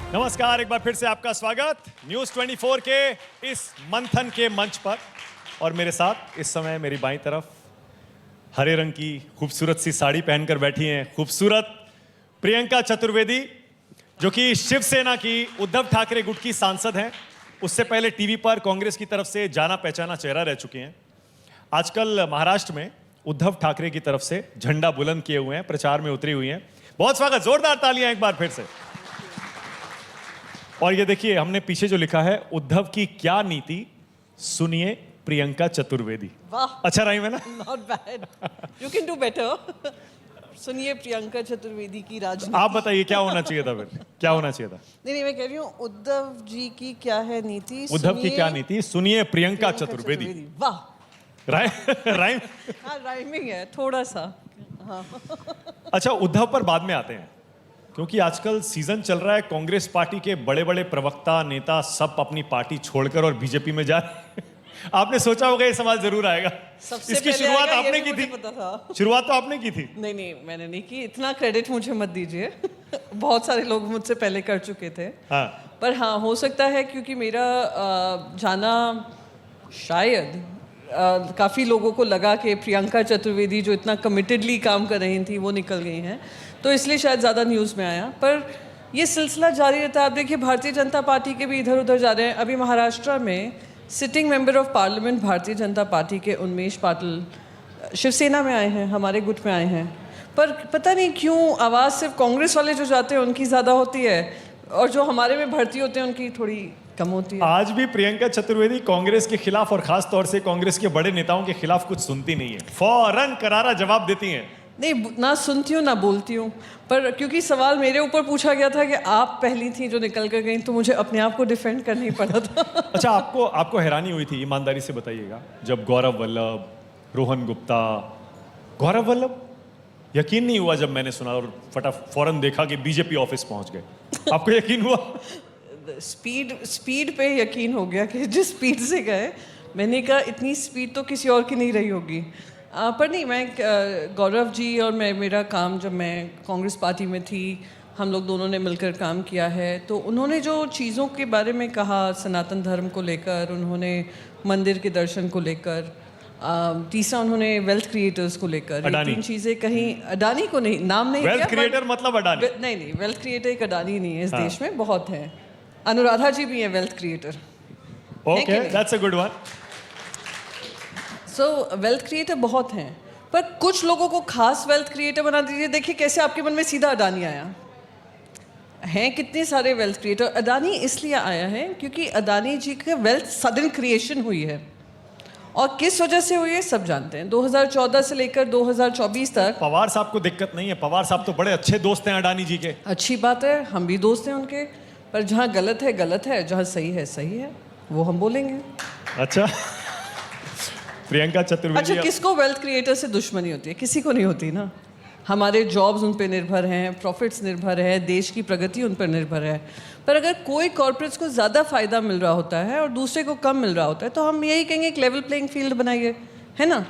नमस्कार, एक बार फिर से आपका स्वागत न्यूज़ 24 के इस मंथन के मंच पर। और मेरे साथ इस समय मेरी बाईं तरफ हरे रंग की खूबसूरत सी साड़ी पहनकर बैठी हैं खूबसूरत प्रियंका चतुर्वेदी, जो कि शिवसेना की उद्धव ठाकरे गुट की सांसद हैं। उससे पहले टीवी पर कांग्रेस की तरफ से जाना पहचाना चेहरा रह चुकी हैं। आजकल महाराष्ट्र में उद्धव ठाकरे की तरफ से झंडा बुलंद किए हुए हैं, प्रचार में उतरी हुई हैं। बहुत स्वागत, जोरदार तालियां एक बार फिर से। और ये देखिए, हमने पीछे जो लिखा है, उद्धव की क्या नीति सुनिए प्रियंका चतुर्वेदी। वाह, अच्छा राइम है ना? Not bad, you can do better. सुनिए प्रियंका चतुर्वेदी की राजनीति। आप बताइए क्या होना चाहिए था फिर? क्या होना चाहिए था? नहीं, मैं कह रही हूँ उद्धव जी की क्या है नीति। उद्धव की क्या नीति सुनिए प्रियंका चतुर्वेदी। वाह, राइम। हाँ राइमिंग है थोड़ा सा। हाँ। अच्छा, उद्धव पर बाद में आते हैं, क्योंकि आजकल सीजन चल रहा है। कांग्रेस पार्टी के बड़े बड़े प्रवक्ता नेता सब अपनी पार्टी छोड़कर और बीजेपी में जा रहे हैं। आपने सोचा होगा ये सवाल जरूर आएगा। इसकी शुरुआत आपने की थी? पता था। शुरुआत तो आपने की थी। नहीं, मैंने नहीं की। इतना क्रेडिट मुझे मत दीजिए। बहुत सारे लोग मुझसे पहले कर चुके थे। हाँ। पर हाँ, हो सकता है क्योंकि मेरा जाना शायद काफ़ी लोगों को लगा कि प्रियंका चतुर्वेदी जो इतना कमिटेडली काम कर रही थी वो निकल गई हैं, तो इसलिए शायद ज़्यादा न्यूज़ में आया। पर ये सिलसिला जारी रहता है। आप देखिए, भारतीय जनता पार्टी के भी इधर उधर जा रहे हैं। अभी महाराष्ट्र में sitting member of parliament Bharatiya Janata party के उन्मेष पाटिल शिवसेना में आए हैं, हमारे गुट में आए हैं। पर पता नहीं क्यों आवाज़ सिर्फ कांग्रेस वाले जो जाते हैं उनकी ज़्यादा होती है, और जो हमारे में भर्ती होते हैं उनकी थोड़ी कम होती है। आज भी प्रियंका चतुर्वेदी कांग्रेस के खिलाफ और खास तौर से कांग्रेस के बड़े नेताओं के खिलाफ कुछ सुनती नहीं है, फौरन करारा जवाब देती हैं। नहीं, ना सुनती हूँ ना बोलती हूँ। पर क्योंकि सवाल मेरे ऊपर पूछा गया था कि आप पहली थी जो निकल कर गई, तो मुझे अपने आप को डिफेंड करना ही पड़ा था। अच्छा, आपको हैरानी हुई थी, ईमानदारी से बताइएगा, जब गौरव वल्लभ, रोहन गुप्ता, गौरव वल्लभ, यकीन नहीं हुआ जब मैंने सुना और फौरन देखा कि बीजेपी ऑफिस पहुंच गए। आपको यकीन हुआ? स्पीड पे यकीन हो गया कि जिस स्पीड से गए, मैंने कहा इतनी स्पीड तो किसी और की नहीं रही होगी। पर नहीं, मैं गौरव जी और मेरा काम, जब मैं कांग्रेस पार्टी में थी, हम लोग दोनों ने मिलकर काम किया है। तो उन्होंने जो चीज़ों के बारे में कहा, सनातन धर्म को लेकर, उन्होंने मंदिर के दर्शन को लेकर, तीसरा उन्होंने वेल्थ क्रिएटर्स को लेकर, तीन चीज़ें कहीं। अडानी को नहीं, नाम नहीं, वेल्थ क्रिएटर मतलब अडानी नहीं, वेल्थ क्रिएटर एक अडानी नहीं है इस देश में, बहुत हैं। अनुराधा जी भी हैं wealth creator. Okay, that's a good one. So wealth creator बहुत हैं, पर कुछ लोगों को खास वेल्थ क्रिएटर बना दीजिए। देखिए कैसे आपके मन में सीधा अडानी आया। हैं कितने सारे वेल्थ क्रिएटर। अडानी इसलिए आया है क्योंकि अडानी जी का वेल्थ सडन क्रिएशन हुई है, और किस वजह से हुई है सब जानते हैं। 2014 से लेकर 2024 तक। पवार साहब को दिक्कत नहीं है, पवार साहब तो बड़े अच्छे दोस्त हैं अडानी जी के। अच्छी बात है, हम भी दोस्त हैं उनके। पर जहाँ गलत है गलत है, जहाँ सही है वो हम बोलेंगे। अच्छा, प्रियंका चतुर्वेदी। अच्छा, किसको वेल्थ क्रिएटर से दुश्मनी होती है? किसी को नहीं होती ना। हमारे जॉब्स उन पे निर्भर हैं, प्रॉफिट्स निर्भर है, देश की प्रगति उन पर निर्भर है। पर अगर कोई कॉर्पोरेट्स को ज़्यादा फ़ायदा मिल रहा होता है और दूसरे को कम मिल रहा होता है, तो हम यही कहेंगे एक लेवल प्लेइंग फील्ड बनाइए, है ना।